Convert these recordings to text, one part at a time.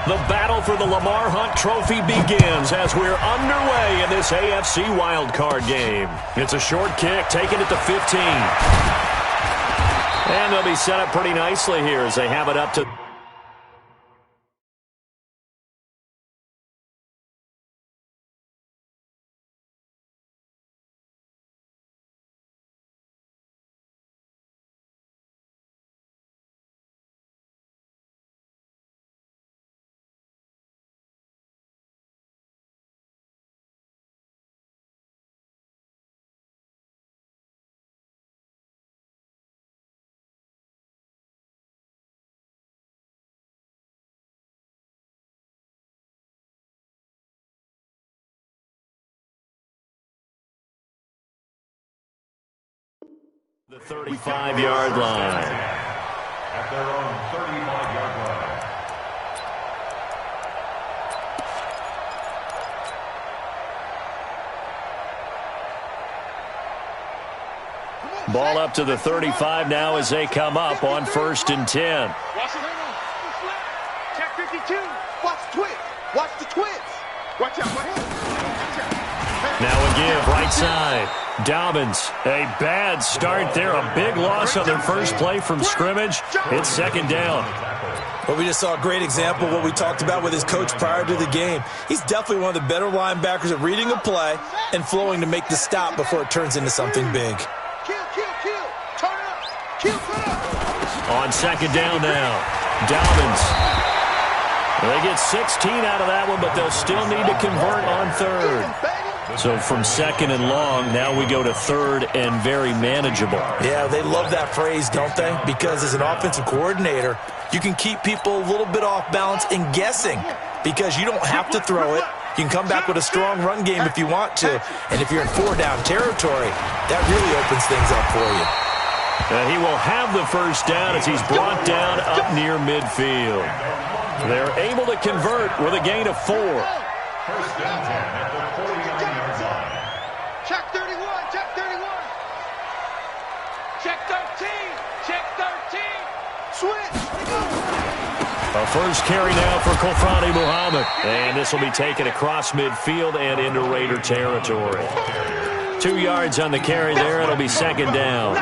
The battle for the Lamar Hunt Trophy begins as we're underway in this AFC wildcard game. It's a short kick, taking it to 15. And they'll be set up pretty nicely here as they have it up to... the 35-yard line. At their own 35-yard line. Ball up to the 35 now as they come up on 1st and 10. Check 52. Watch the twins. Watch the twins. Watch out. Now a give, right side. Dobbins, a bad start there. A big loss on their first play from scrimmage. It's 2nd down. Well, we just saw a great example of what we talked about with his coach prior to the game. He's definitely one of the better linebackers at reading a play and flowing to make the stop before it turns into something big. Kill. Turn it up. Kill. On 2nd down now. Dobbins. They get 16 out of that one, but they'll still need to convert on 3rd. So from 2nd and long, now we go to 3rd and very manageable. Yeah, they love that phrase, don't they? Because as an offensive coordinator, you can keep people a little bit off balance and guessing because you don't have to throw it. You can come back with a strong run game if you want to. And if you're in 4-down territory, that really opens things up for you. He will have the 1st down as he's brought down up near midfield. They're able to convert with a gain of 4. 1st and 10 at the 49-yard line. Check 31. Check 13. Switch. A first carry now for Kofani Muhammad. And this will be taken across midfield and into Raider territory. 2 yards on the carry there. It'll be 2nd down.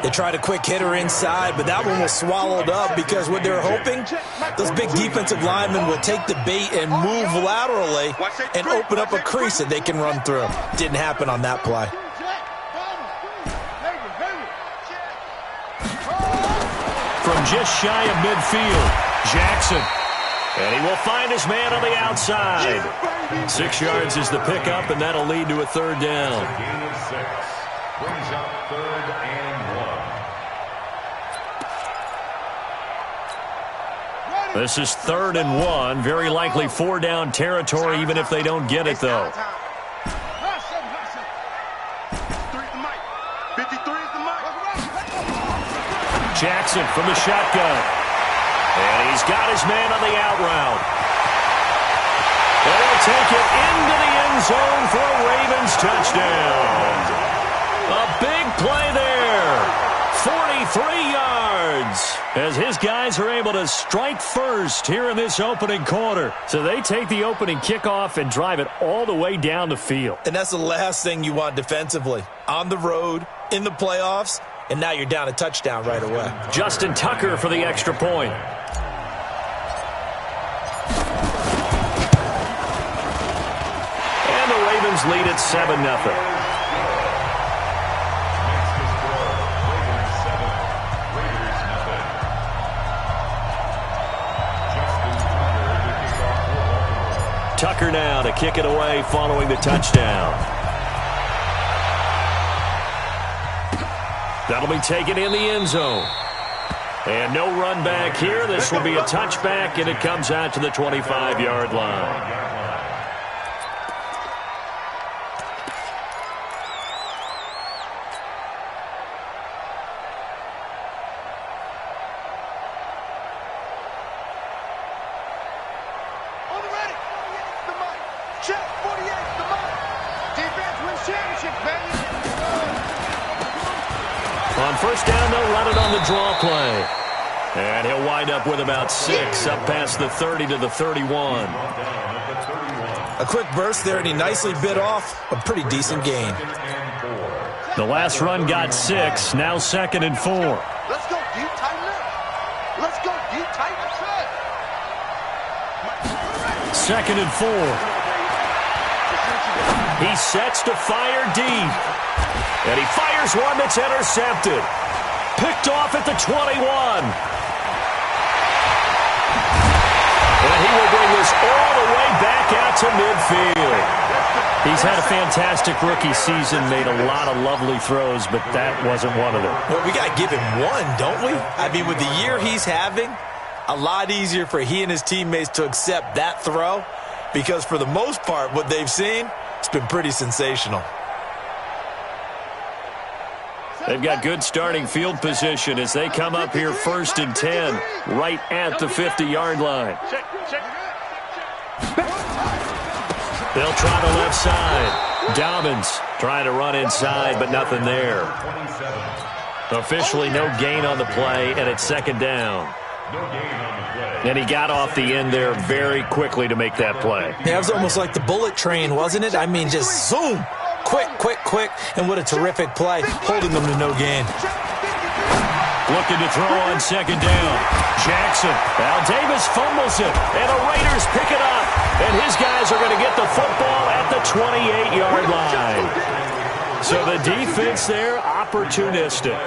They tried a quick hitter inside, but that one was swallowed up because what they're hoping, those big defensive linemen will take the bait and move laterally and open up a crease that they can run through. Didn't happen on that play. From just shy of midfield, Jackson. And he will find his man on the outside. 6 yards is the pickup, and that'll lead to a 3rd down. A gain of 6. Brings up 3rd and 1. This is 3rd and 1. Very likely 4-down territory, even if they don't get it, though. 53 is the mic. Jackson from the shotgun. And he's got his man on the out route. And he'll take it into the end zone for a Ravens touchdown. A big play there. 43 yards. As his guys are able to strike first here in this opening quarter. So they take the opening kickoff and drive it all the way down the field. And that's the last thing you want defensively. On the road, in the playoffs, and now you're down a touchdown right away. Justin Tucker for the extra point. And the Ravens lead at 7-0. Tucker now to kick it away following the touchdown. That'll be taken in the end zone. And no run back here. This will be a touchback, and it comes out to the 25-yard line. On 1st down, they'll run it on the draw play. And he'll wind up with about 6, up past the 30 to the 31. A quick burst there, and he nicely bit off a pretty decent gain. The last run got 6, now 2nd and 4. Let's go deep, tighten up. Let's go deep, tighten up. 2nd and 4. He sets to fire deep. And he fires one that's intercepted. Picked off at the 21. And he will bring this all the way back out to midfield. He's had a fantastic rookie season, made a lot of lovely throws, but that wasn't one of them. Well, we got to give him one, don't we? I mean, with the year he's having, a lot easier for he and his teammates to accept that throw because for the most part, what they've seen, it's been pretty sensational. They've got good starting field position as they come up here 1st and 10, right at the 50-yard line. They'll try the left side. Dobbins trying to run inside, but nothing there. Officially no gain on the play, and it's 2nd down. And he got off the end there very quickly to make that play. Yeah, it was almost like the bullet train, wasn't it? I mean, just zoom. Quick, quick, quick. And what a terrific play, holding them to no gain. Looking to throw on 2nd down. Jackson. Al Davis fumbles it. And the Raiders pick it up. And his guys are going to get the football at the 28-yard line. So the defense there, opportunistic.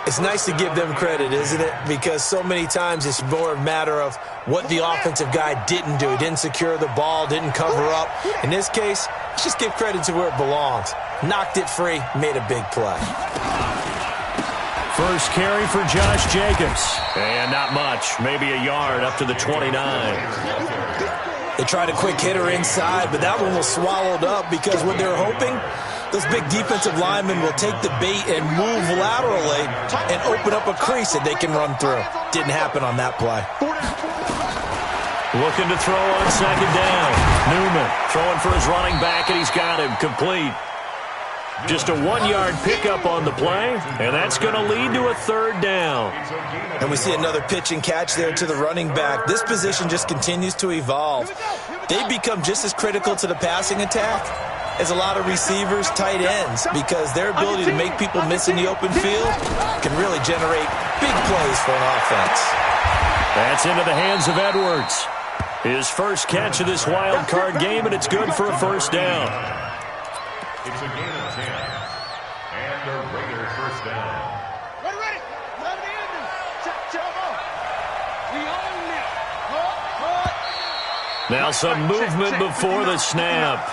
It's nice to give them credit, isn't it? Because so many times it's more a matter of what the offensive guy didn't do. He didn't secure the ball, didn't cover up. In this case, let's just give credit to where it belongs. Knocked it free, made a big play. First carry for Josh Jacobs. And not much, maybe a yard up to the 29. They tried a quick hitter inside, but that one was swallowed up because what they're hoping, those big defensive linemen will take the bait and move laterally and open up a crease that they can run through. Didn't happen on that play. Looking to throw on 2nd down. Newman throwing for his running back, and he's got him complete. Just a 1-yard pickup on the play, and that's going to lead to a 3rd down. And we see another pitch and catch there to the running back. This position just continues to evolve. They become just as critical to the passing attack as a lot of receivers, tight ends, because their ability to make people miss in the open field can really generate big plays for an offense. That's into the hands of Edwards. His first catch of this wild card game, and it's good for a 1st down. It's a gain of 10. And the Raiders 1st down. Ready. Run the engine. Check we own it. Now some movement before the snap.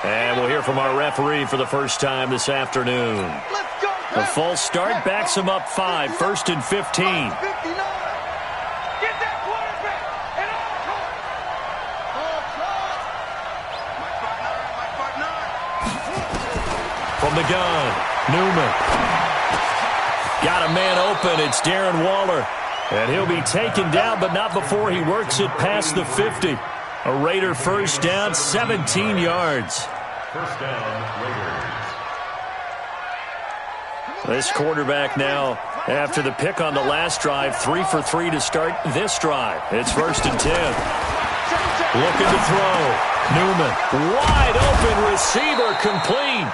And we'll hear from our referee for the first time this afternoon. Let's go. The false start backs him up 5, 1st and 15. Get that quarterback. And from the gun, Newman. Got a man open. It's Darren Waller. And he'll be taken down, but not before he works it past the 50. A Raider 1st down, 17 yards. 1st down, Raiders. This quarterback now, after the pick on the last drive, 3 for 3 to start this drive. It's 1st and 10. Looking to throw. Newman, wide open receiver, complete.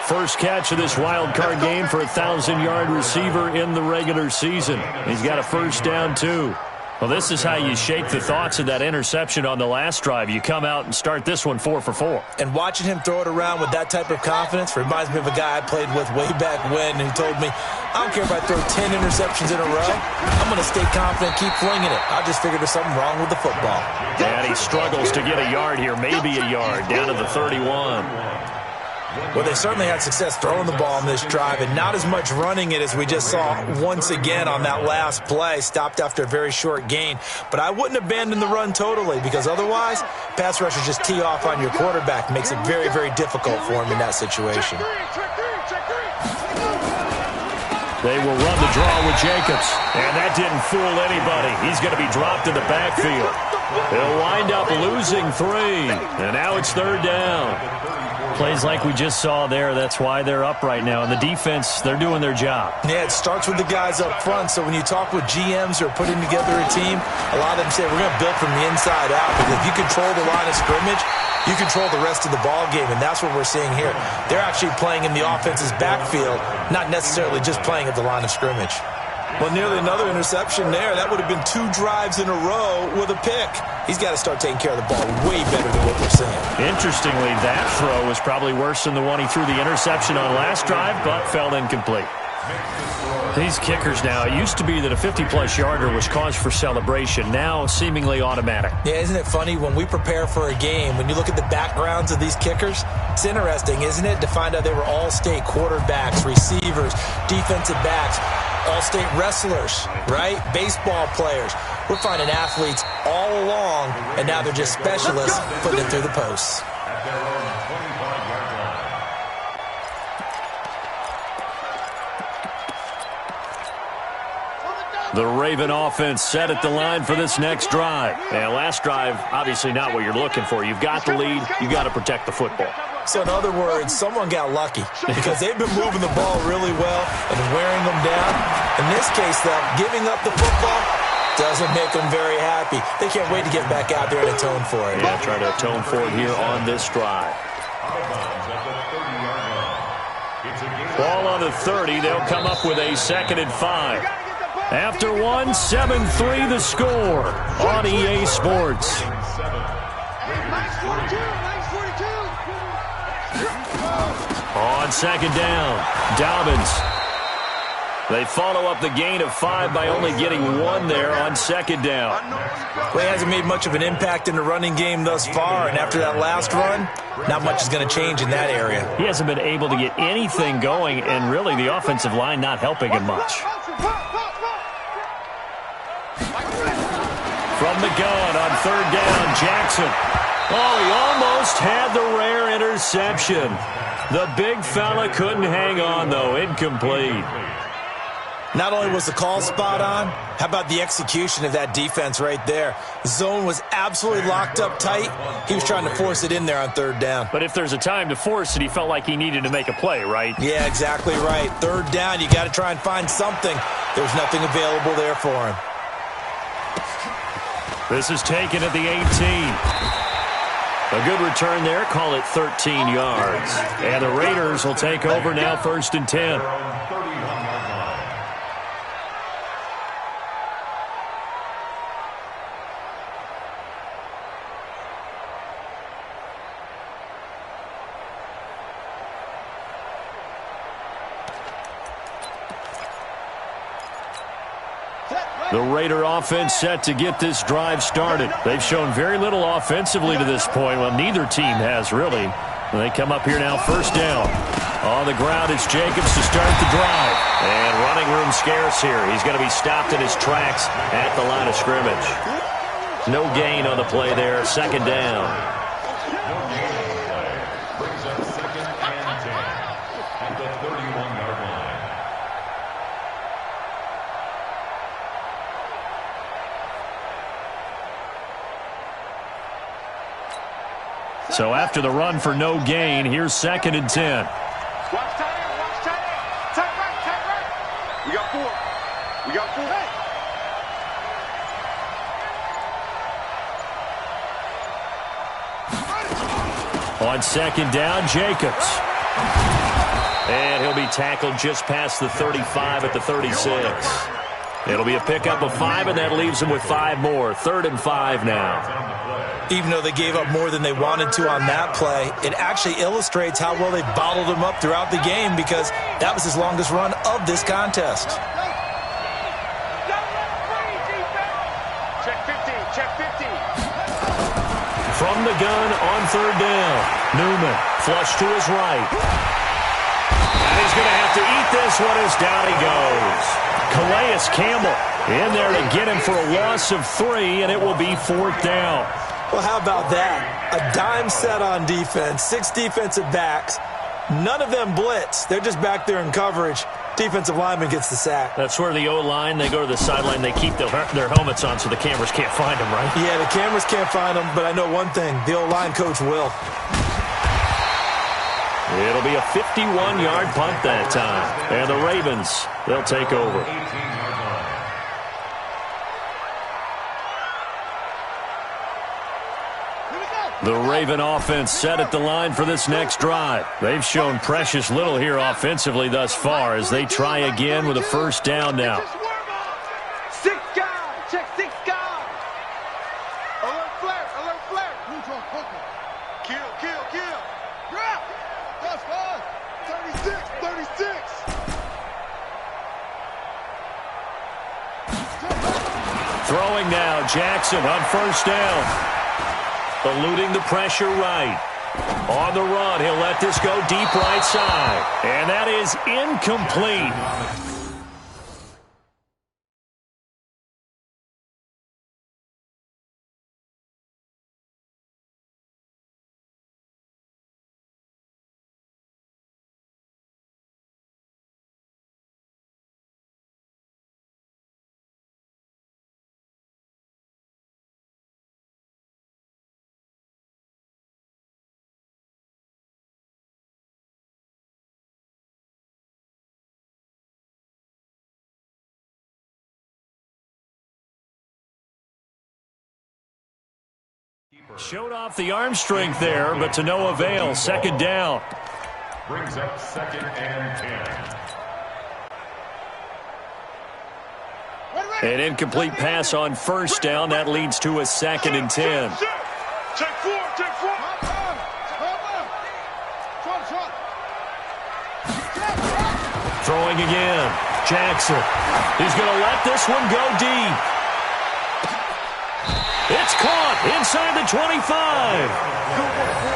First catch of this wild card game for a 1,000-yard receiver in the regular season. He's got a 1st down, too. Well, this is how you shake the thoughts of that interception on the last drive. You come out and start this one 4 for 4. And watching him throw it around with that type of confidence reminds me of a guy I played with way back when who told me, I don't care if I throw 10 interceptions in a row. I'm going to stay confident, keep flinging it. I just figured there's something wrong with the football. And he struggles to get a yard here, maybe a yard, down to the 31. Well, they certainly had success throwing the ball on this drive and not as much running it as we just saw once again on that last play. Stopped after a very short gain. But I wouldn't abandon the run totally because otherwise, pass rushers just tee off on your quarterback. Makes it very, very difficult for him in that situation. They will run the draw with Jacobs. And that didn't fool anybody. He's going to be dropped in the backfield. They'll wind up losing 3. And now it's 3rd down. Plays like we just saw there. That's why they're up right now. And the defense, they're doing their job. Yeah, it starts with the guys up front. So when you talk with GMs who are putting together a team, a lot of them say we're going to build from the inside out. Because if you control the line of scrimmage, you control the rest of the ball game, and that's what we're seeing here. They're actually playing in the offense's backfield, not necessarily just playing at the line of scrimmage. Well, nearly another interception there. That would have been 2 drives in a row with a pick. He's got to start taking care of the ball way better than what we're seeing. Interestingly, that throw was probably worse than the one he threw the interception on last drive, but fell incomplete. These kickers now, it used to be that a 50-plus yarder was cause for celebration. Now, seemingly automatic. Yeah, isn't it funny? When we prepare for a game, when you look at the backgrounds of these kickers, it's interesting, isn't it, to find out they were all-state quarterbacks, receivers, defensive backs, all-state wrestlers, right? Baseball players. We're finding athletes all along, and now they're just specialists putting it through the posts. At their own 25-yard line. The Raven offense set at the line for this next drive. And last drive, obviously not what you're looking for. You've got the lead. You've got to protect the football. So in other words, someone got lucky because they've been moving the ball really well and wearing them down. In this case, though, giving up the football doesn't make them very happy. They can't wait to get back out there and atone for it. Yeah, try to atone for it here on this drive. Out of bounds at the 30-yard line. It's a gain. Ball on the 30. They'll come up with a 2nd and 5. After 7-3 the score on EA Sports. On 2nd down, Dobbins. They follow up the gain of 5 by only getting 1 there on 2nd down. Well, he hasn't made much of an impact in the running game thus far, and after that last run, not much is going to change in that area. He hasn't been able to get anything going, and really the offensive line not helping him much. From the gun on 3rd down, Jackson. Oh, he almost had the rare interception. The big fella couldn't hang on, though. Incomplete. Not only was the call spot on, how about the execution of that defense right there? The zone was absolutely locked up tight. He was trying to force it in there on 3rd down. But if there's a time to force it, he felt like he needed to make a play, right? Yeah, exactly right. 3rd down, you got to try and find something. There's nothing available there for him. This is taken at the 18. A good return there. Call it 13 yards. And the Raiders will take over now 1st and 10. The Raider offense set to get this drive started. They've shown very little offensively to this point. Well, neither team has, really. They come up here now, 1st down. On the ground, it's Jacobs to start the drive. And running room scarce here. He's going to be stopped in his tracks at the line of scrimmage. No gain on the play there, 2nd down. Brings up 2nd and 10 at the 31-yard line. So after the run for no gain, here's 2nd and 10. Watch tight end, watch tight end. Tight right. We got 4. We got 4. On 2nd down, Jacobs. And he'll be tackled just past the 35 at the 36. It'll be a pickup of 5, and that leaves him with 5 more. 3rd and 5 now. Even though they gave up more than they wanted to on that play, it actually illustrates how well they bottled him up throughout the game because that was his longest run of this contest. Check 15, check 15. From the gun on 3rd down. Newman, flush to his right. And he's going to have to eat this one as down he goes. Calais Campbell in there to get him for a loss of 3, and it will be 4th down. Well, how about that? A dime set on defense, 6 defensive backs. None of them blitz. They're just back there in coverage. Defensive lineman gets the sack. That's where the O-line, they go to the sideline, they keep their helmets on so the cameras can't find them, right? Yeah, the cameras can't find them, but I know one thing. The O-line coach will. It'll be a 51-yard punt that time. And the Ravens, they'll take over. The Raven offense set at the line for this next drive. They've shown precious little here offensively thus far as they try again with a first down now. 6 guys. Check 6 guys. Alert flare. Alert flare. Kill. Grab. That's fine. 36. Throwing now, Jackson on first down. Eluding the pressure right. On the run, he'll let this go deep right side. And that is incomplete. Showed off the arm strength there, but to no avail. Second down. Brings up 2nd and 10. An incomplete pass on first down. That leads to a 2nd and 10. Check 4. Throwing again. Jackson. He's going to let this one go deep. It's caught inside the 25.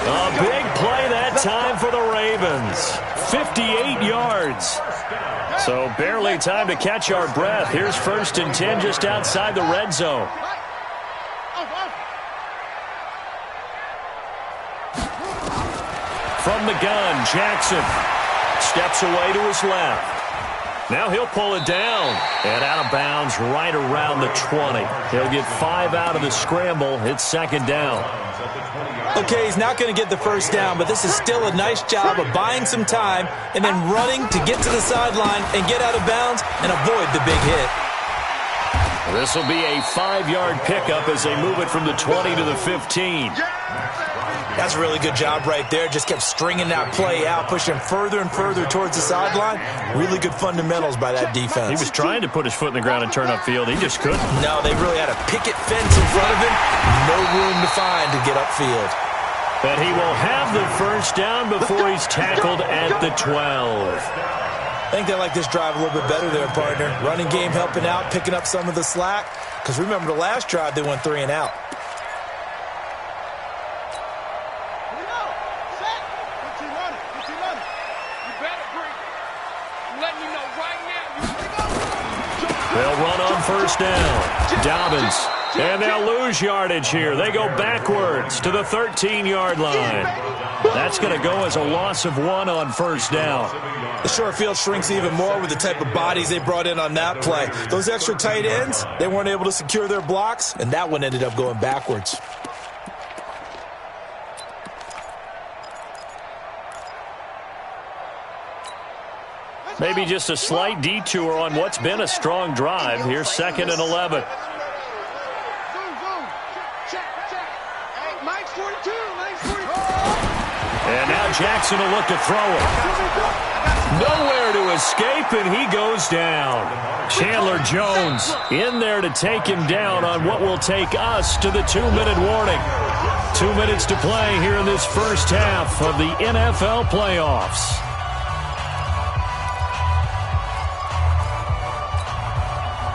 A big play that time for the Ravens. 58 yards. So barely time to catch our breath. Here's 1st and 10 just outside the red zone. From the gun, Jackson steps away to his left. Now he'll pull it down and out of bounds right around the 20. He'll get 5 out of the scramble. It's 2nd down. Okay, he's not going to get the first down, but this is still a nice job of buying some time and then running to get to the sideline and get out of bounds and avoid the big hit. This will be a 5-yard pickup as they move it from the 20 to the 15. That's a really good job right there. Just kept stringing that play out, pushing further and further towards the sideline. Really good fundamentals by that defense. He was trying to put his foot in the ground and turn upfield. He just couldn't. No, they really had a picket fence in front of him. No room to find to get upfield. But he will have the first down before he's tackled at the 12. I think they like this drive a little bit better there, partner. Running game helping out, picking up some of the slack. Because remember the last drive, they went 3 and out. They'll run on first down. Dobbins. And they'll lose yardage here. They go backwards to the 13-yard line. That's going to go as a loss of 1 on first down. The short field shrinks even more with the type of bodies they brought in on that play. Those extra tight ends, they weren't able to secure their blocks, and that one ended up going backwards. Maybe just a slight detour on what's been a strong drive. Here's 2nd and 11. And now Jackson will look to throw it. Nowhere to escape, and he goes down. Chandler Jones in there to take him down on what will take us to the 2-minute warning. 2 minutes to play here in this first half of the NFL playoffs.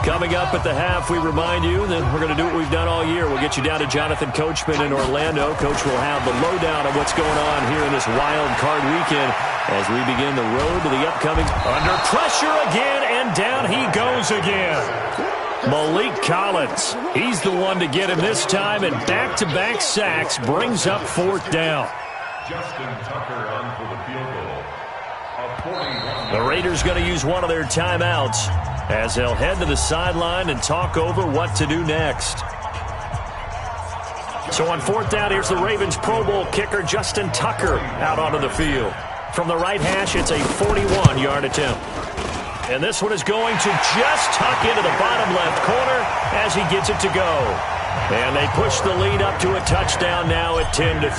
Coming up at the half, we remind you that we're going to do what we've done all year. We'll get you down to Jonathan Coachman in Orlando. Coach will have the lowdown of what's going on here in this wild card weekend as we begin the road to the upcoming. Under pressure again, and down he goes again. Malik Collins, he's the one to get him this time, and back-to-back sacks brings up 4th down. Justin Tucker on for the field goal. The Raiders going to use one of their timeouts as they'll head to the sideline and talk over what to do next. So on 4th down, here's the Ravens Pro Bowl kicker Justin Tucker out onto the field. From the right hash, it's a 41-yard attempt. And this one is going to just tuck into the bottom left corner as he gets it to go. And they push the lead up to a touchdown now at 10-3.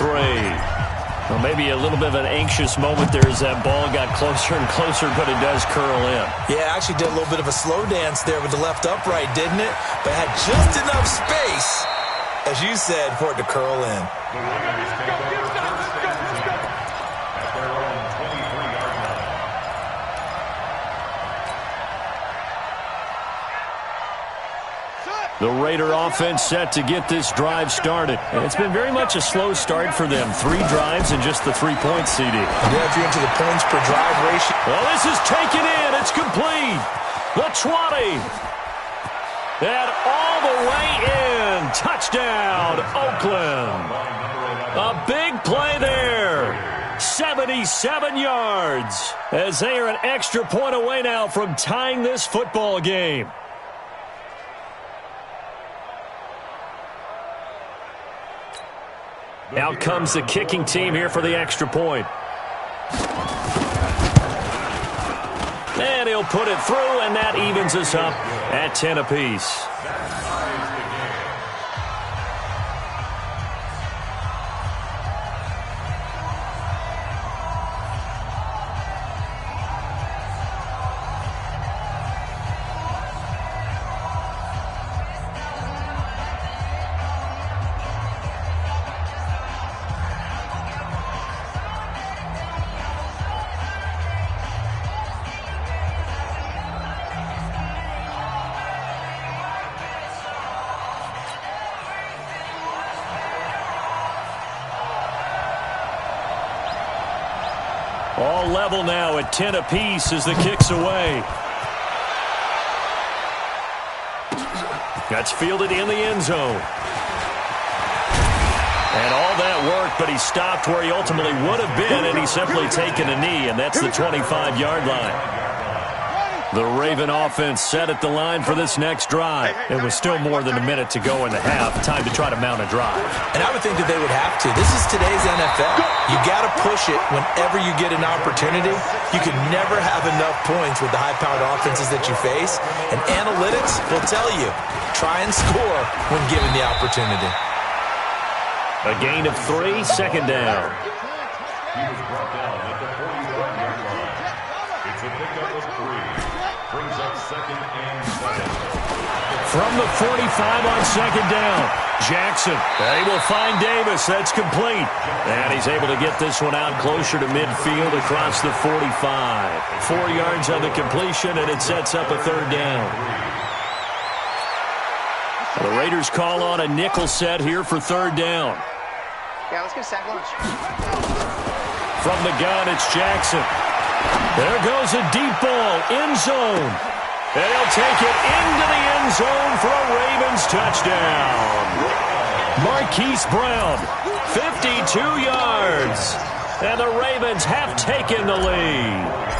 Well, maybe a little bit of an anxious moment there as that ball got closer and closer, but it does curl in. Yeah, actually did a little bit of a slow dance there with the left upright, didn't it? But had just enough space, as you said, for it to curl in. The Raider offense set to get this drive started. And it's been very much a slow start for them. 3 drives and just the 3 points, CD. Yeah, if you're into the points per drive ratio. Well, this is taken in. It's complete. The 20. And all the way in. Touchdown, Oakland. A big play there. 77 yards. As they are an extra point away now from tying this football game. Out comes the kicking team here for the extra point. And he'll put it through, and that evens us up at 10 apiece. All level now at 10 apiece as the kick's away. That's fielded in the end zone. And all that work, but he stopped where he ultimately would have been, and he's simply taken a knee, and that's the 25-yard line. The Raven offense set at the line for this next drive. It was still more than a minute to go in the half. Time to try to mount a drive. And I would think that they would have to. This is today's NFL. You got to push it whenever you get an opportunity. You can never have enough points with the high-powered offenses that you face. And analytics will tell you, try and score when given the opportunity. A gain of 3, second down. He was brought down at the 41-yard line. It's a pickup of 3. Brings up 2nd and 7. From the 45 on second down, Jackson. They will find Davis. That's complete. And he's able to get this one out closer to midfield across the 45. 4 yards on the completion, and it sets up a third down. The Raiders call on a nickel set here for third down. Yeah, let's get a sack lunch. From the gun, it's Jackson. There goes a deep ball, end zone. And he'll take it into the end zone for a Ravens touchdown. Marquise Brown, 52 yards. And the Ravens have taken the lead.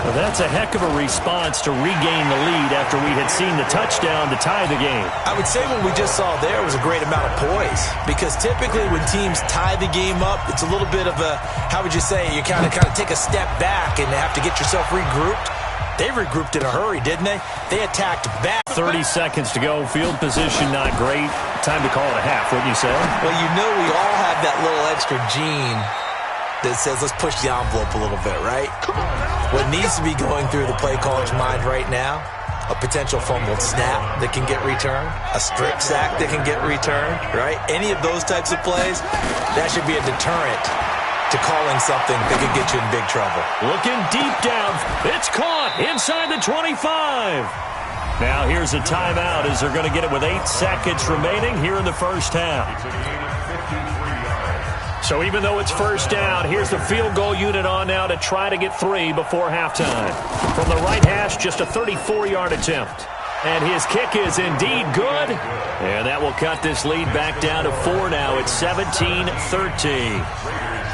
Well, that's a heck of a response to regain the lead after we had seen the touchdown to tie the game. I would say what we just saw there was a great amount of poise, because typically when teams tie the game up, it's a little bit of a, how would you say, you kind of take a step back and have to get yourself regrouped. They regrouped in a hurry, didn't they? They attacked back. 30 seconds to go. Field position not great. Time to call it a half, wouldn't you say? Well, you know we all have that little extra gene that says let's push the envelope a little bit, right? What needs to be going through the play caller's mind right now, a potential fumbled snap that can get returned, a strip sack that can get returned, right? Any of those types of plays, that should be a deterrent to calling something that could get you in big trouble. Looking deep down. It's caught inside the 25. Now here's a timeout as they're going to get it with 8 seconds remaining here in the first half. It's a gain of 53 yards. So even though it's first down, here's the field goal unit on now to try to get 3 before halftime. From the right hash, just a 34-yard attempt. And his kick is indeed good. And that will cut this lead back down to 4 now. It's 17-13.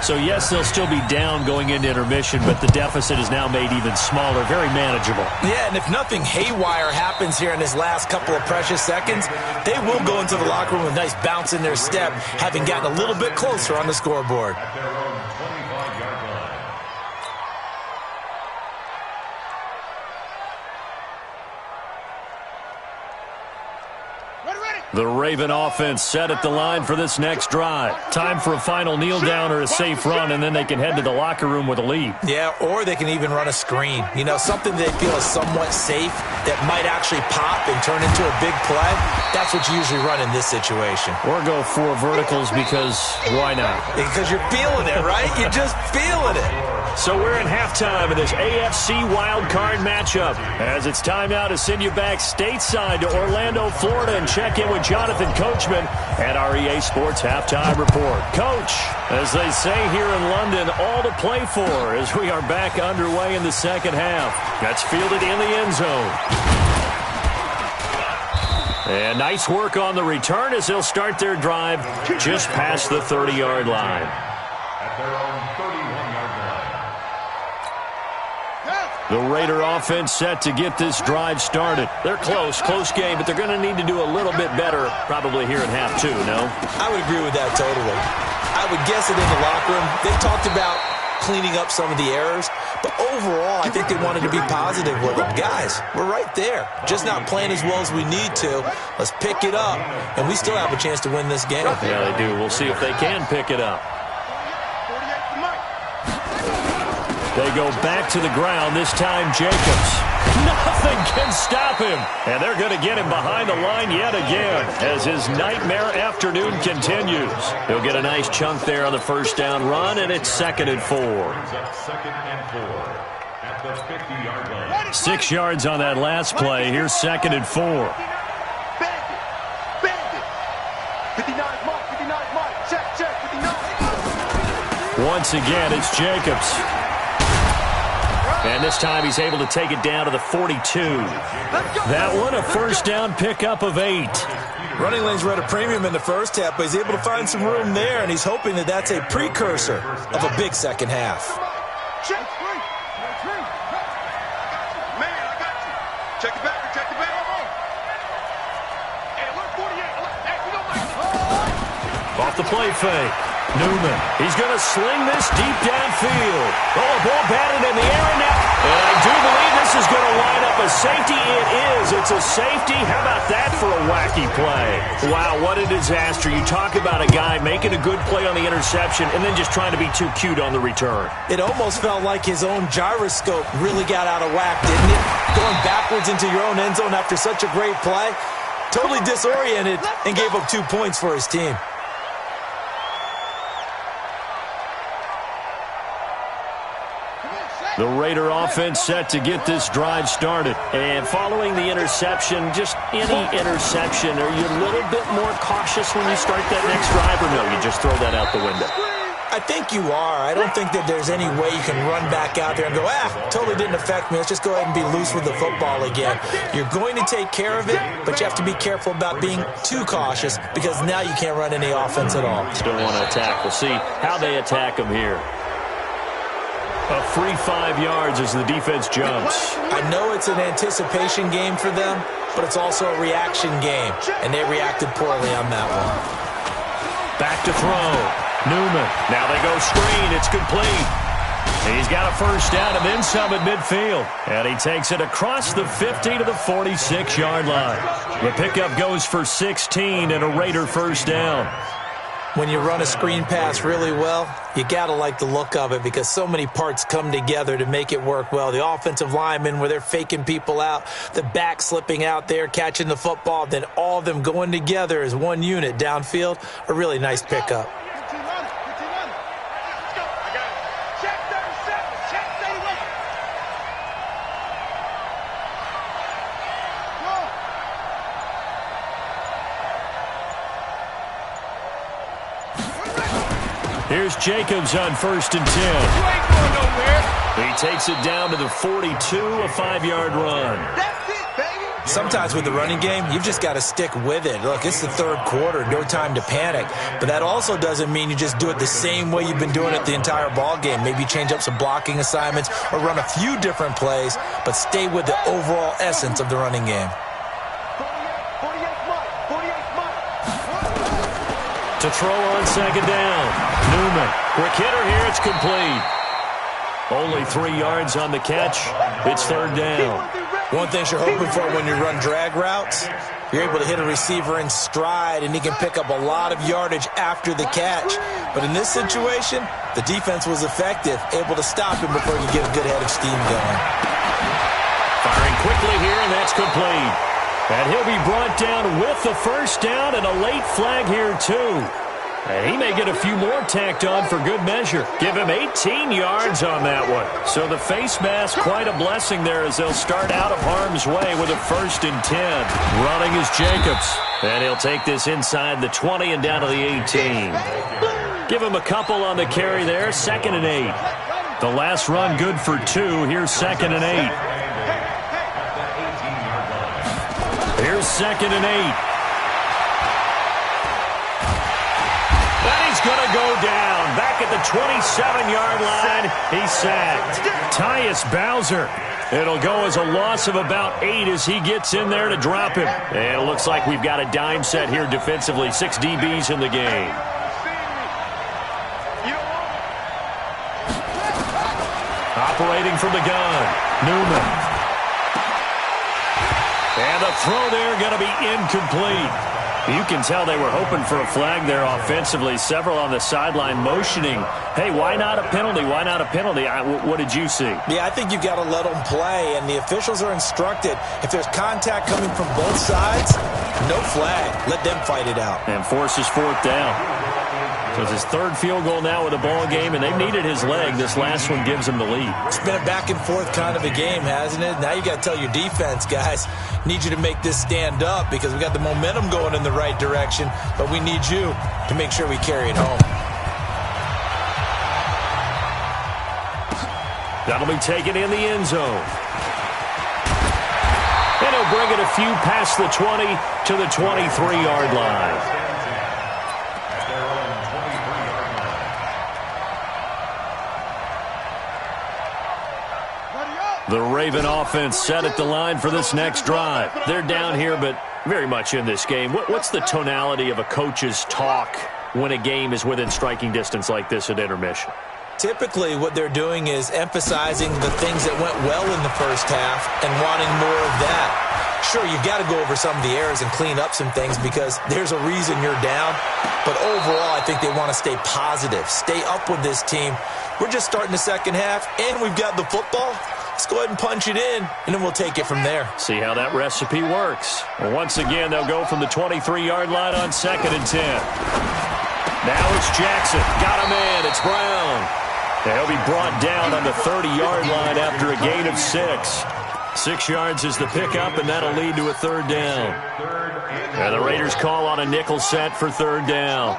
So, yes, they'll still be down going into intermission, but the deficit is now made even smaller, very manageable. Yeah, and if nothing haywire happens here in this last couple of precious seconds, they will go into the locker room with a nice bounce in their step, having gotten a little bit closer on the scoreboard. At their own The Raven offense set at the line for this next drive. Time for a final kneel down or a safe run, and then they can head to the locker room with a lead. Yeah, or they can even run a screen. You know, something they feel is somewhat safe that might actually pop and turn into a big play. That's what you usually run in this situation. Or go for verticals because why not? Because you're feeling it, right? You're just feeling it. So we're in halftime of this AFC wildcard matchup. As it's time now to send you back stateside to Orlando, Florida, and check in with Jonathan Coachman at our EA Sports Halftime Report. Coach, as they say here in London, all to play for as we are back underway in the second half. That's fielded in the end zone. And nice work on the return as they'll start their drive just past the 30-yard line. At their own 31-yard line. The Raider offense set to get this drive started. They're close game, but they're going to need to do a little bit better probably here in half two, no? I would agree with that totally. I would guess it in the locker room. They talked about cleaning up some of the errors, but overall, I think they wanted to be positive with them. Guys, we're right there. Just not playing as well as we need to. Let's pick it up, and we still have a chance to win this game. Yeah, they do. We'll see if they can pick it up. They go back to the ground, this time Jacobs. Nothing can stop him. And they're going to get him behind the line yet again as his nightmare afternoon continues. He'll get a nice chunk there on the first down run, and it's 2nd and 4. Second and 4 at the 50-yard line. 6 yards on that last play. Here's 2nd and 4. Bend it. 59 mark, 59 mark. Check, 59. Once again, it's Jacobs. And this time he's able to take it down to the 42. That one, a first down pickup of 8. Running lanes were at a premium in the first half, but he's able to find some room there, and he's hoping that that's a precursor of a big second half. Check. Man, I got you. Check the back. Hey, look, 48. Hey, we don't like Off the play fake. Newman. He's going to sling this deep downfield. Oh, a ball batted in the air now. And I do believe this is going to line up a safety. It is. It's a safety. How about that for a wacky play? Wow, what a disaster. You talk about a guy making a good play on the interception and then just trying to be too cute on the return. It almost felt like his own gyroscope really got out of whack, didn't it? Going backwards into your own end zone after such a great play. Totally disoriented and gave up 2 points for his team. The Raider offense set to get this drive started. And following the interception, just any interception, are you a little bit more cautious when you start that next drive, or no, you just throw that out the window? I think you are. I don't think that there's any way you can run back out there and go, totally didn't affect me. Let's just go ahead and be loose with the football again. You're going to take care of it, but you have to be careful about being too cautious because now you can't run any offense at all. Still want to attack. We'll see how they attack them here. A free 5 yards as the defense jumps. I know it's an anticipation game for them, but it's also a reaction game, and they reacted poorly on that one. Back to throw. Newman. Now they go screen. It's complete. He's got a first down and then some at midfield. And he takes it across the 50 to the 46-yard line. The pickup goes for 16 and a Raider first down. When you run a screen pass really well, you got to like the look of it because so many parts come together to make it work well. The offensive linemen, where they're faking people out, the back slipping out there, catching the football, then all of them going together as one unit downfield, a really nice pickup. Here's Jacobs on 1st and 10. He takes it down to the 42, a 5-yard run. That's it, baby. Sometimes with the running game, you've just got to stick with it. Look, it's the third quarter, no time to panic. But that also doesn't mean you just do it the same way you've been doing it the entire ball game. Maybe change up some blocking assignments or run a few different plays, but stay with the overall essence of the running game. 48 mark. To throw on 2nd down. Newman. Quick hitter here. It's complete. Only 3 yards on the catch. It's 3rd down. One thing you're hoping for when you run drag routes, you're able to hit a receiver in stride, and he can pick up a lot of yardage after the catch. But in this situation, the defense was effective, able to stop him before he could get a good head of steam going. Firing quickly here, and that's complete. And he'll be brought down with the first down and a late flag here, too. And he may get a few more tacked on for good measure. Give him 18 yards on that one. So the face mask, quite a blessing there as they'll start out of harm's way with a 1st and 10. Running is Jacobs. And he'll take this inside the 20 and down to the 18. Give him a couple on the carry there, 2nd and 8. The last run good for 2. Here's 2nd and 8. Here's 2nd and 8. Going to go down. Back at the 27-yard line. He's sacked. Tyus Bowser. It'll go as a loss of about 8 as he gets in there to drop him. And it looks like we've got a dime set here defensively. 6 DBs in the game. Operating from the gun. Newman. And the throw there going to be incomplete. You can tell they were hoping for a flag there offensively. Several on the sideline motioning, hey, why not a penalty? Why not a penalty? What did you see? Yeah, I think you've got to let them play, and the officials are instructed. If there's contact coming from both sides, no flag. Let them fight it out. And forces 4th down. So it's his 3rd field goal now with a ball game, and they've needed his leg. This last one gives him the lead. It's been a back-and-forth kind of a game, hasn't it? Now you got to tell your defense, guys, need you to make this stand up because we got the momentum going in the right direction, but we need you to make sure we carry it home. That'll be taken in the end zone. And he'll bring it a few past the 20 to the 23-yard line. The Raven offense set at the line for this next drive. They're down here, but very much in this game. What's the tonality of a coach's talk when a game is within striking distance like this at intermission? Typically, what they're doing is emphasizing the things that went well in the first half and wanting more of that. Sure, you've got to go over some of the errors and clean up some things because there's a reason you're down. But overall, I think they want to stay positive, stay up with this team. We're just starting the second half, and we've got the football. Let's go ahead and punch it in, and then we'll take it from there. See how that recipe works. Well, once again, they'll go from the 23-yard line on 2nd and 10. Now it's Jackson. Got a man. It's Brown. They'll be brought down on the 30-yard line after a gain of 6. 6 yards is the pickup, and that'll lead to a 3rd down. And the Raiders call on a nickel set for 3rd down.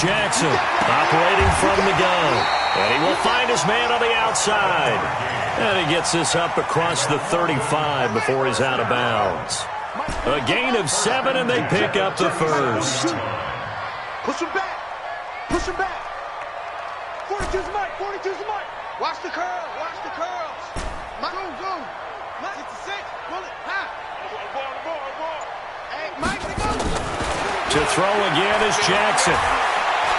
Jackson operating from the gun. And he will find his man on the outside. And he gets this up across the 35 before he's out of bounds. A gain of 7, and they pick up the 1st. Push him back. Push him back. 42's Mike. 42's Mike. Watch the curl. Watch the curls. Mike. Go. Mike. 66. Pull it. High. Ball. Hey, Mike, go. To throw again is Jackson.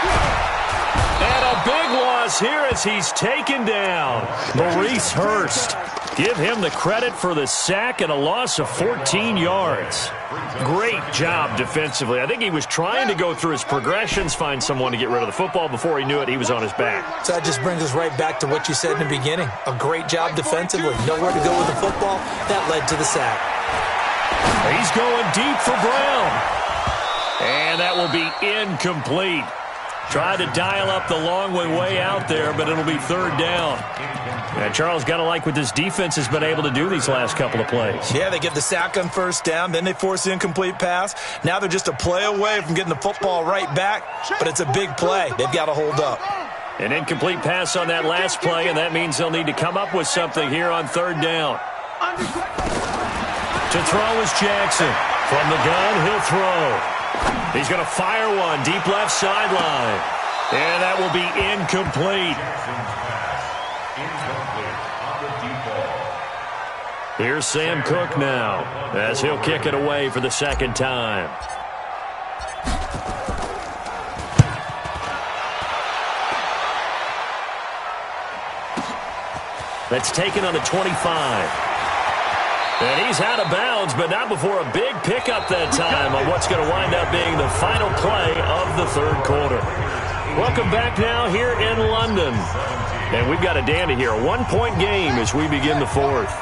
And a big loss here as he's taken down. Maurice Hurst. Give him the credit for the sack and a loss of 14 yards. Great job defensively. I think he was trying to go through his progressions, find someone to get rid of the football. Before he knew it, he was on his back. So that just brings us right back to what you said in the beginning. A great job defensively. Nowhere to go with the football. That led to the sack. He's going deep for Brown. And that will be incomplete. Tried to dial up the long way out there, but it'll be 3rd down. And Charles, got to like what this defense has been able to do these last couple of plays. Yeah, they get the sack on 1st down, then they force the incomplete pass. Now they're just a play away from getting the football right back, but it's a big play. They've got to hold up. An incomplete pass on that last play, and that means they'll need to come up with something here on 3rd down. To throw is Jackson. From the gun, he'll throw. He's going to fire one deep left sideline. And that will be incomplete. Here's Sam Cook now as he'll kick it away for the 2nd time. That's taken on the 25. And he's out of bounds, but not before a big pickup that time on what's going to wind up being the final play of the third quarter. Welcome back now here in London. And we've got a dandy here. A one-point game as we begin the fourth.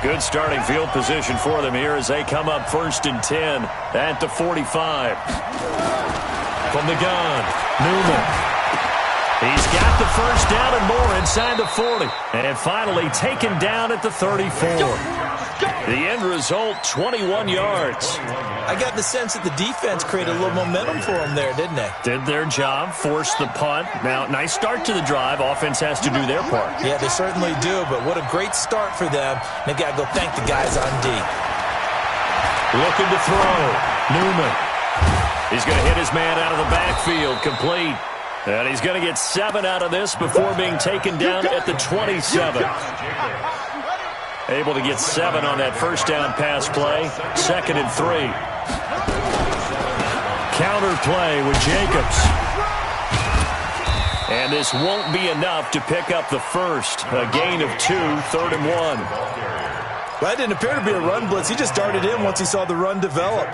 Good starting field position for them here as they come up 1st and 10 at the 45. From the gun, Newman. He's got the first down and more inside the 40. And finally taken down at the 34. The end result, 21 yards. I got the sense that the defense created a little momentum for them there, didn't they? Did their job, forced the punt. Now, nice start to the drive. Offense has to do their part. Yeah, they certainly do, but what a great start for them. They've got to go thank the guys on D. Looking to throw. Newman. He's going to hit his man out of the backfield, complete. And he's going to get 7 out of this before being taken down at the 27. Able to get 7 on that first down pass play. 2nd and 3. Counter play with Jacobs. And this won't be enough to pick up the first. A gain of 2, 3rd and 1. Well, that didn't appear to be a run blitz. He just darted in once he saw the run develop.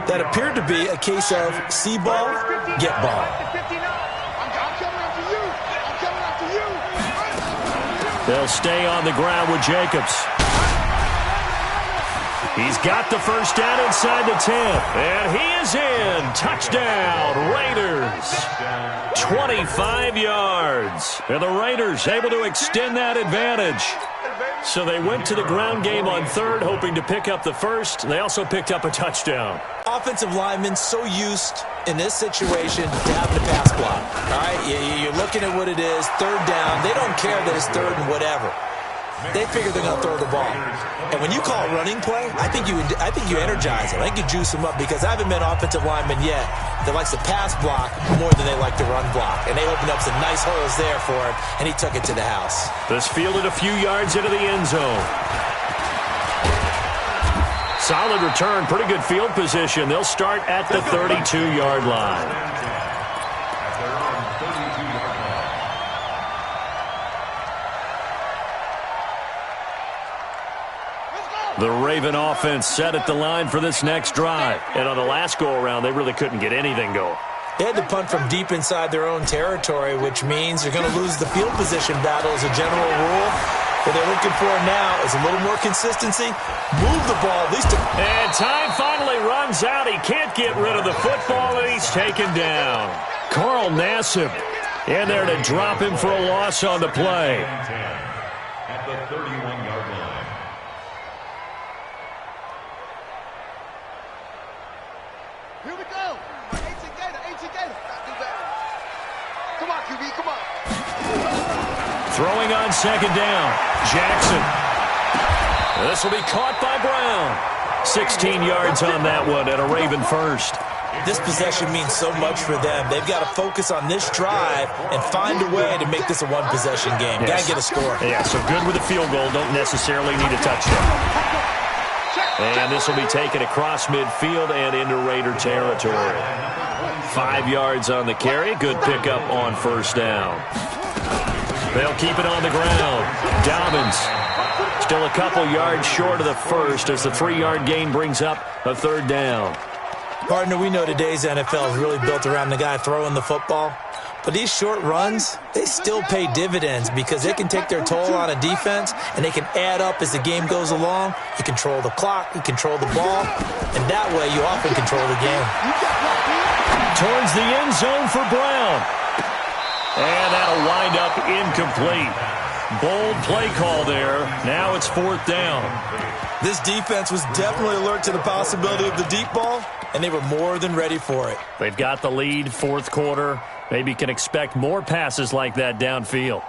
That appeared to be a case of see ball, get ball. They'll stay on the ground with Jacobs. He's got the first down inside the 10. And he is in. Touchdown, Raiders. 25 yards. And the Raiders able to extend that advantage. So they went to the ground game on 3rd, hoping to pick up the first. They also picked up a touchdown. Offensive linemen so used in this situation to having to pass block. All right, you're looking at what it is, 3rd down. They don't care that it's 3rd and whatever. They figure they're going to throw the ball. And when you call running play, I think you energize them. I think you juice them up because I haven't met an offensive lineman yet that likes to pass block more than they like to run block. And they opened up some nice holes there for him, and he took it to the house. This fielded a few yards into the end zone. Solid return, pretty good field position. They'll start at the 32-yard line. The Raven offense set at the line for this next drive. And on the last go-around, they really couldn't get anything going. They had to punt from deep inside their own territory, which means they're going to lose the field position battle as a general rule. What they're looking for now is a little more consistency. Move the ball at least. And time finally runs out. He can't get rid of the football, and he's taken down. Carl Nassib in there to drop him for a loss on the play. At the 31-yard line. Here we go. 18 Gator. Not do better. Come on, QB, come on. Throwing on 2nd down. Jackson. This will be caught by Brown. 16 yards on that one and a Raven first. This possession means so much for them. They've got to focus on this drive and find a way to make this a one-possession game. Got to get a score. Yeah, so good with a field goal. Don't necessarily need a touchdown. And this will be taken across midfield and into Raider territory. 5 yards on the carry. Good pickup on first down. They'll keep it on the ground. Dobbins still a couple yards short of the first as the 3-yard gain brings up a 3rd down. Partner, we know today's NFL is really built around the guy throwing the football. But these short runs, they still pay dividends because they can take their toll on a defense and they can add up as the game goes along. You control the clock, you control the ball, and that way you often control the game. Towards the end zone for Brown. And that'll wind up incomplete. Bold play call there. Now it's 4th down. This defense was definitely alert to the possibility of the deep ball, and they were more than ready for it. They've got the lead, 4th quarter. Maybe can expect more passes like that downfield.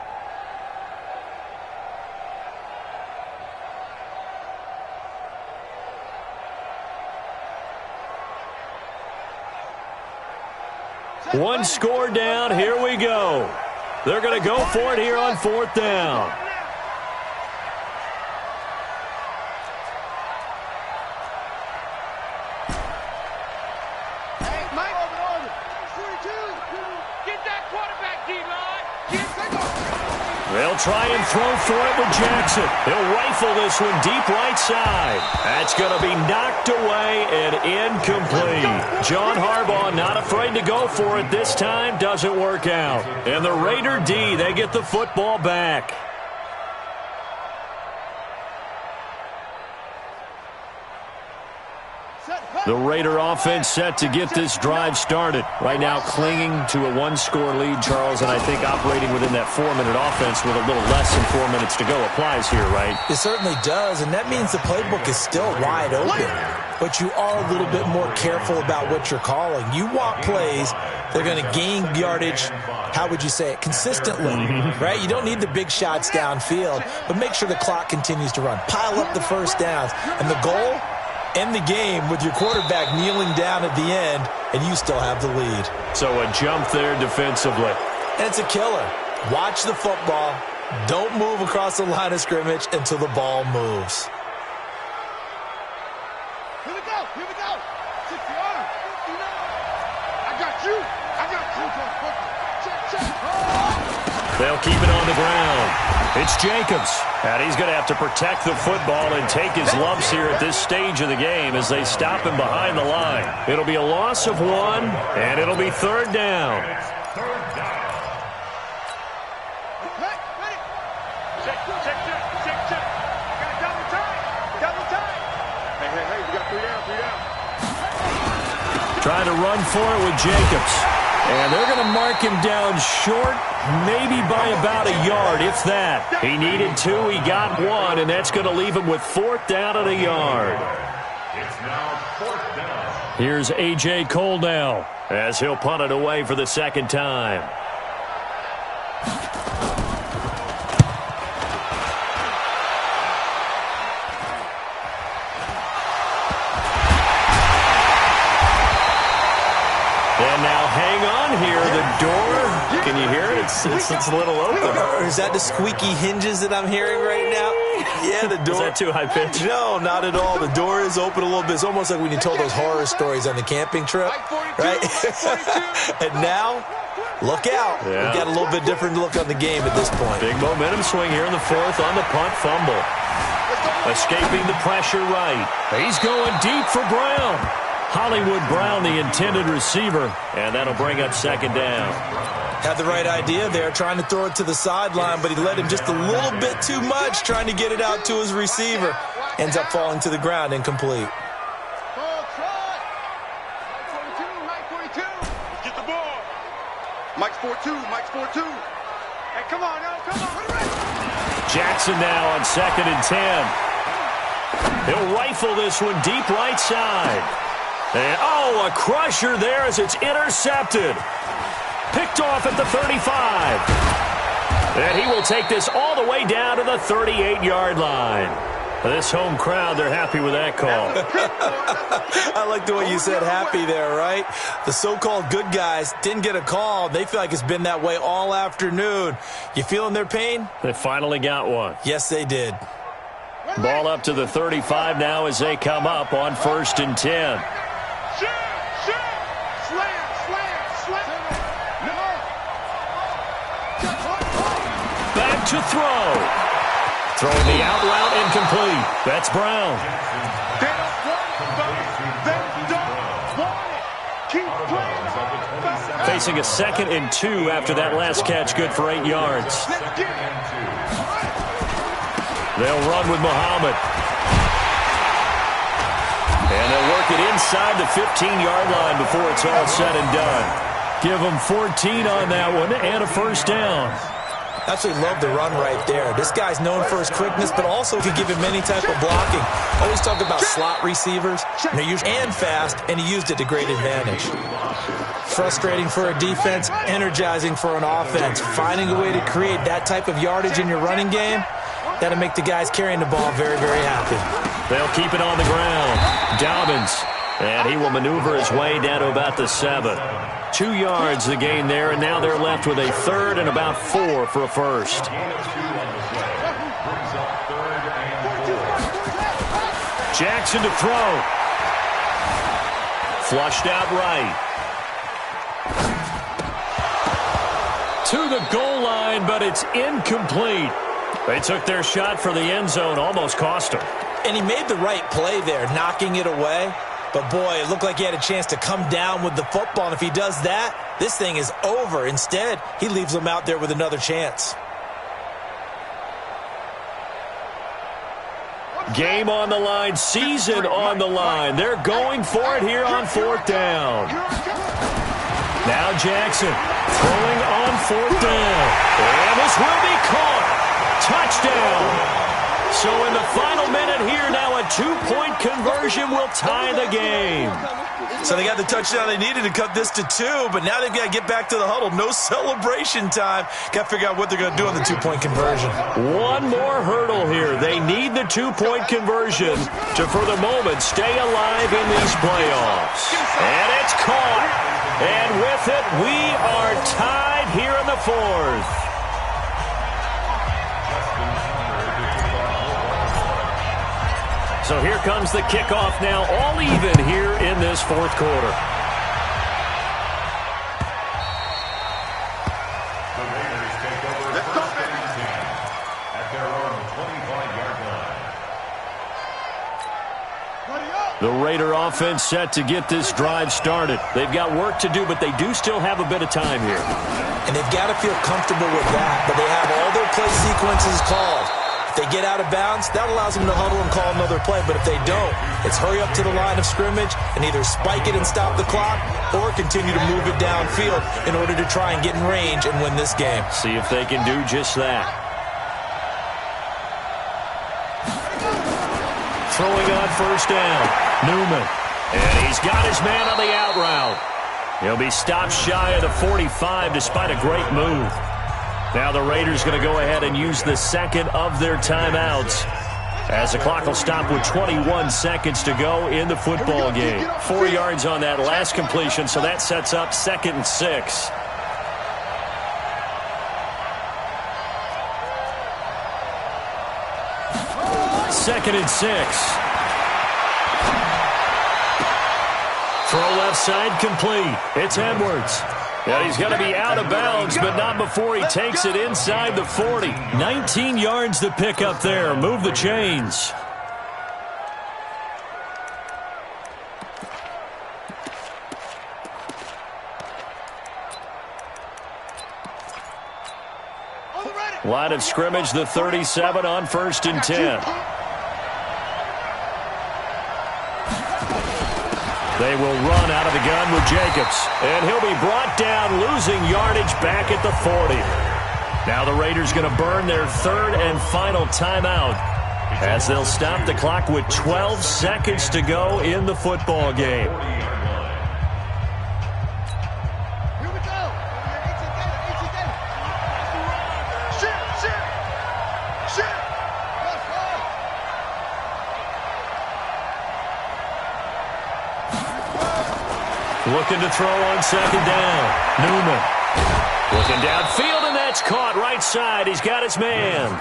One score down. Here we go. They're going to go for it here on 4th down. They'll try and throw for it with Jackson. He'll rifle this one deep right side. That's going to be knocked away and incomplete. John Harbaugh not afraid to go for it this time. Doesn't work out. And the Raider D, they get the football back. The Raider offense set to get this drive started. Right now clinging to a one-score lead, Charles, and I think operating within that 4-minute offense with a little less than 4 minutes to go applies here, right? It certainly does, and that means the playbook is still wide open. But you are a little bit more careful about what you're calling. You want plays that are going to gain yardage, how would you say it, consistently, right? You don't need the big shots downfield, but make sure the clock continues to run. Pile up the first downs, and the goal, end the game with your quarterback kneeling down at the end, and you still have the lead. So a jump there defensively. And it's a killer. Watch the football. Don't move across the line of scrimmage until the ball moves. Here we go. Here we go. 60 yards. 59. I got you. I got you. Check, check. Oh. They'll keep it on the ground. It's Jacobs, and he's going to have to protect the football and take his lumps here at this stage of the game as they stop him behind the line. It'll be a loss of 1, and it'll be 3rd down. Ready. Check, check, check, check, check. I got double time. Double time. Hey, we got 3 down. Trying to run for it with Jacobs. And they're going to mark him down short, maybe by about a yard, if that. He needed 2, he got 1, and that's going to leave him with 4th down and a yard. It's now 4th down. Here's A.J. Cole now, as he'll punt it away for the 2nd time. And now hang on here. The door, can you hear it? It's a little open. Or is that the squeaky hinges that I'm hearing right now? Yeah, the door. Is that too high pitch? No, not at all. The door is open a little bit. It's almost like when you told those horror stories on the camping trip, right? And now, look out. Yeah. We've got a little bit different look on the game at this point. Big momentum swing here in the 4th on the punt fumble. Escaping the pressure right. He's going deep for Brown. Hollywood Brown, the intended receiver, and that'll bring up 2nd down. Had the right idea there, trying to throw it to the sideline, but he let him just a little bit too much, trying to get it out to his receiver. Ends up falling to the ground, incomplete. Mike 42. Let's get the ball. Mike's 4-2. Mike's 4-2. Hey, come on now. Come on. Jackson now on 2nd and 10. He'll rifle this one deep right side. And, a crusher there as it's intercepted. Picked off at the 35. And he will take this all the way down to the 38-yard line. This home crowd, they're happy with that call. I like the way you said happy there, right? The so-called good guys didn't get a call. They feel like it's been that way all afternoon. You feeling their pain? They finally got one. Yes, they did. Ball up to the 35 now as they come up on 1st and 10. Back to throw. Throwing the out route incomplete. That's Brown. Facing a 2nd and 2 after that last catch, good for 8 yards. They'll run with Muhammad. And they'll work it inside the 15-yard line before it's all said and done. Give them 14 on that one and a 1st down. Absolutely love the run right there. This guy's known for his quickness, but also could give him any type of blocking. Always talk about slot receivers. They're usually and fast, and he used it to great advantage. Frustrating for a defense, energizing for an offense. Finding a way to create that type of yardage in your running game, that'll make the guys carrying the ball very, very happy. They'll keep it on the ground. Dobbins, and he will maneuver his way down to about the 7. 2 yards the gain there, and now they're left with a 3rd and about 4 for a 1st. Jackson to throw. Flushed out right. to the goal line, but it's incomplete. They took their shot for the end zone, almost cost them. And he made the right play there, knocking it away. But, boy, it looked like he had a chance to come down with the football. And if he does that, this thing is over. Instead, he leaves them out there with another chance. Game on the line, season on the line. They're going for it here on fourth down. Now Jackson throwing on fourth down. And this will be caught. Touchdown. So in the final minute here, now a 2-point conversion will tie the game. So they got the touchdown they needed to cut this to 2, but now they've got to get back to the huddle. No celebration time. Got to figure out what they're going to do on the 2-point conversion. One more hurdle here. They need the 2-point conversion to, for the moment, stay alive in these playoffs. And it's caught. And with it, we are tied here in the fourth. So here comes the kickoff now, all even here in this fourth quarter. The Raiders take over first and 10 at their own 25-yard line. The Raider offense set to get this drive started. They've got work to do, but they do still have a bit of time here. And they've got to feel comfortable with that, but they have all their play sequences called. If they get out of bounds, that allows them to huddle and call another play. But if they don't, it's hurry up to the line of scrimmage and either spike it and stop the clock or continue to move it downfield in order to try and get in range and win this game. See if they can do just that. Throwing on first down, Newman. And he's got his man on the out route. He'll be stopped shy of the 45 despite a great move. Now the Raiders going to go ahead and use the second of their timeouts as the clock will stop with 21 seconds to go in the football game. 4 yards on that last completion, so that sets up 2nd and 6. Second and 6. Throw left side complete. It's Edwards. And he's going to be out of bounds, but not before he takes it inside the 40. 19 yards to pick up there. Move the chains. Line of scrimmage, the 37 on 1st and 10. They will run out of the gun with Jacobs. And he'll be brought down, losing yardage back at the 40. Now the Raiders going to burn their 3rd and final timeout as they'll stop the clock with 12 seconds to go in the football game. Looking to throw on 2nd down. Newman. Looking downfield, and that's caught right side. He's got his man.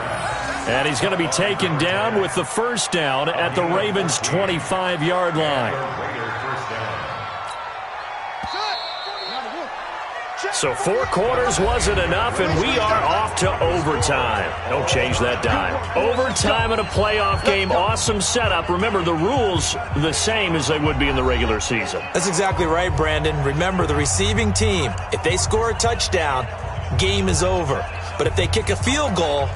And he's going to be taken down with the first down at the Ravens' 25-yard line. So 4 quarters wasn't enough, and we are off to overtime. Don't change that dime. Overtime in a playoff game, awesome setup. Remember, the rules the same as they would be in the regular season. That's exactly right, Brandon. Remember, the receiving team, if they score a touchdown, game is over. But if they kick a field goal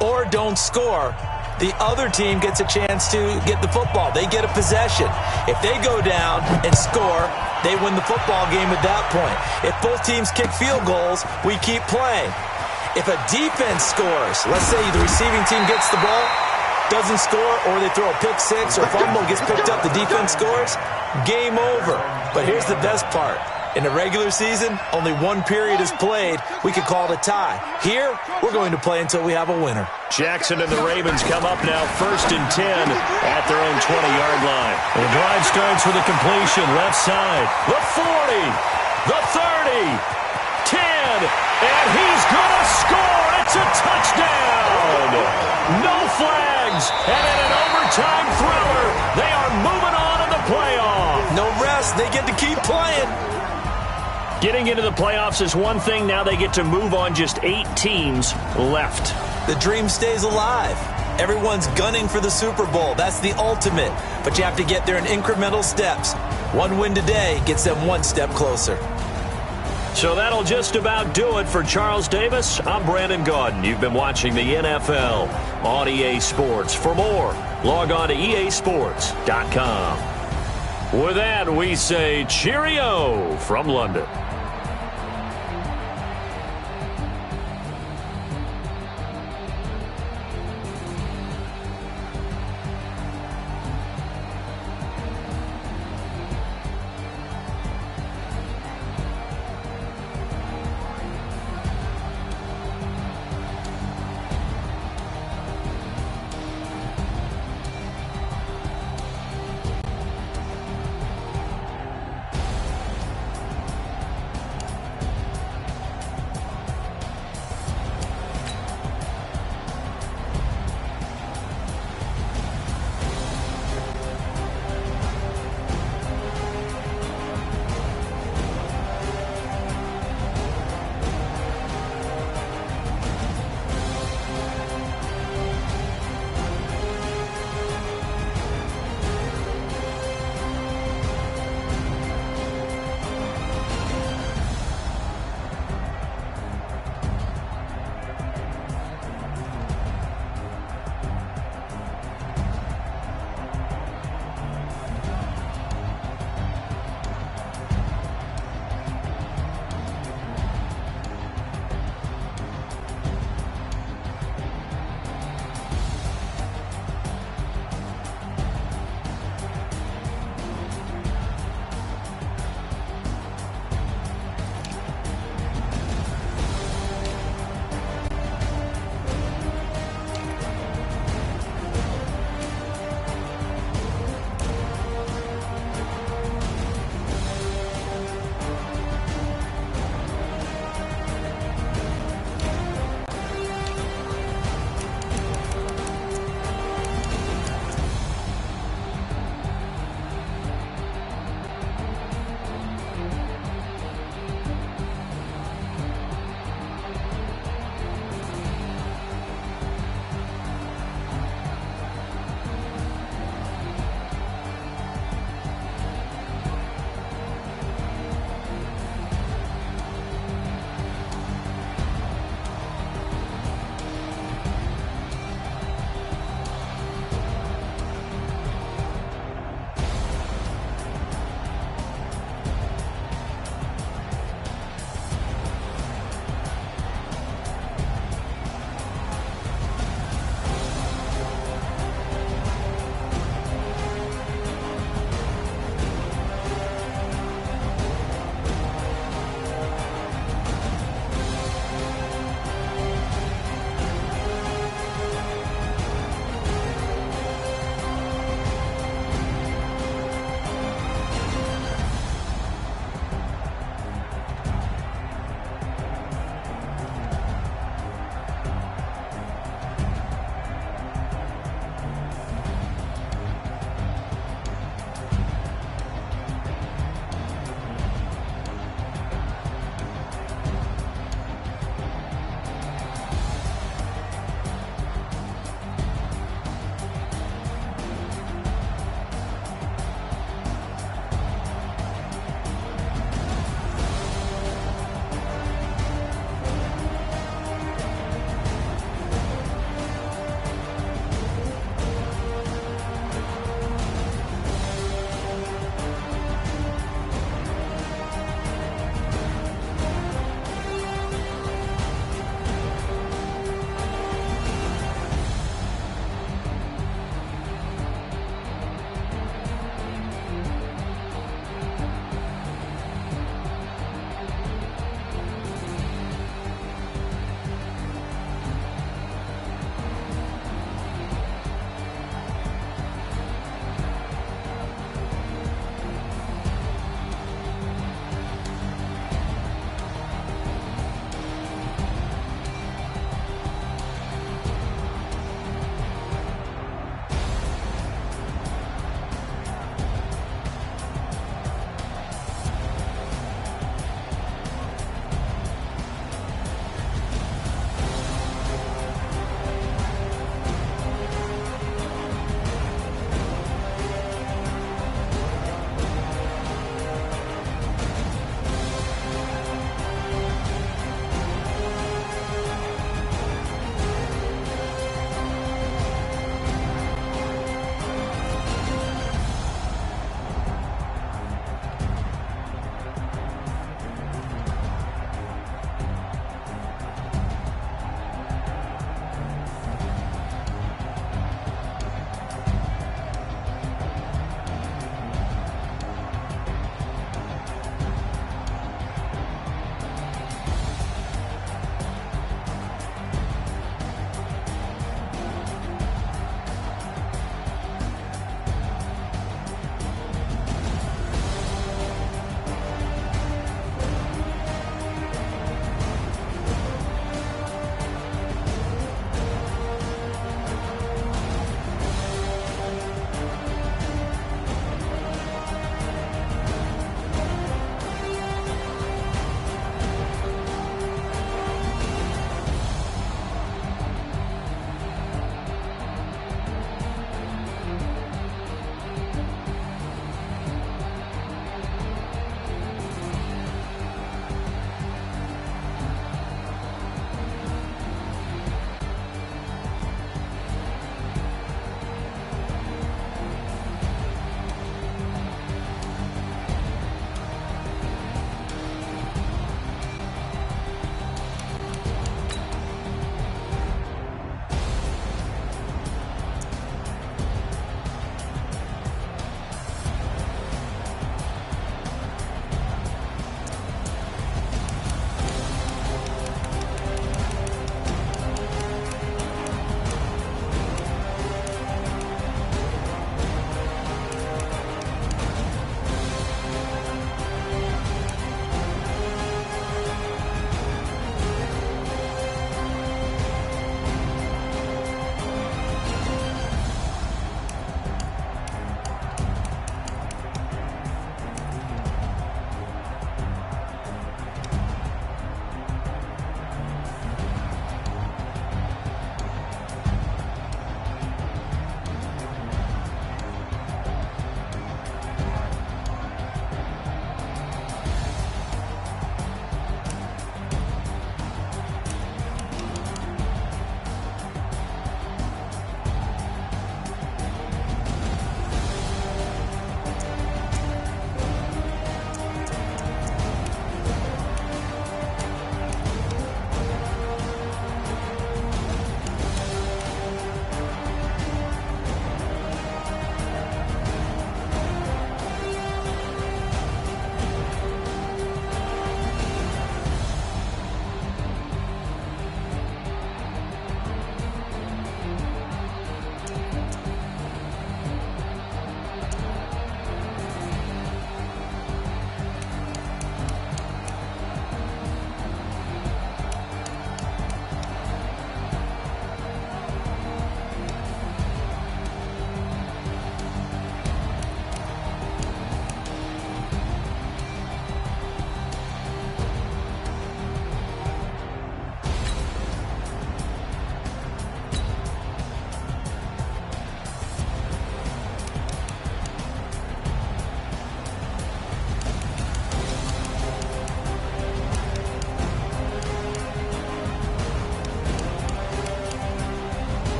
or don't score, the other team gets a chance to get the football. They get a possession. If they go down and score, they win the football game at that point. If both teams kick field goals, we keep playing. If a defense scores, let's say the receiving team gets the ball, doesn't score, or they throw a pick six or fumble, gets picked up, the defense scores, game over. But here's the best part. In the regular season, only 1 period is played. We could call it a tie. Here, we're going to play until we have a winner. Jackson and the Ravens come up now 1st and 10 at their own 20-yard line. The drive starts with a completion left side. The 40, the 30, 10, and he's going to score. It's a touchdown. No flags, and in an overtime thriller, they are moving on in the playoff. No rest. They get to keep playing. Getting into the playoffs is one thing. Now they get to move on just 8 teams left. The dream stays alive. Everyone's gunning for the Super Bowl. That's the ultimate. But you have to get there in incremental steps. One win today gets them one step closer. So that'll just about do it for Charles Davis. I'm Brandon Gaudin. You've been watching the NFL on EA Sports. For more, log on to easports.com. With that, we say cheerio from London.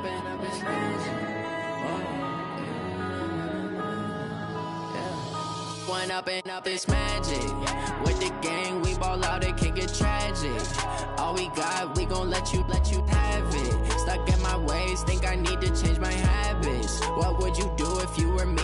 up this magic. One up and up this magic. With the gang, we ball out, it can get tragic. All we got, we gon' let you have it. Stuck in my ways, think I need to change my habits. What would you do if you were me?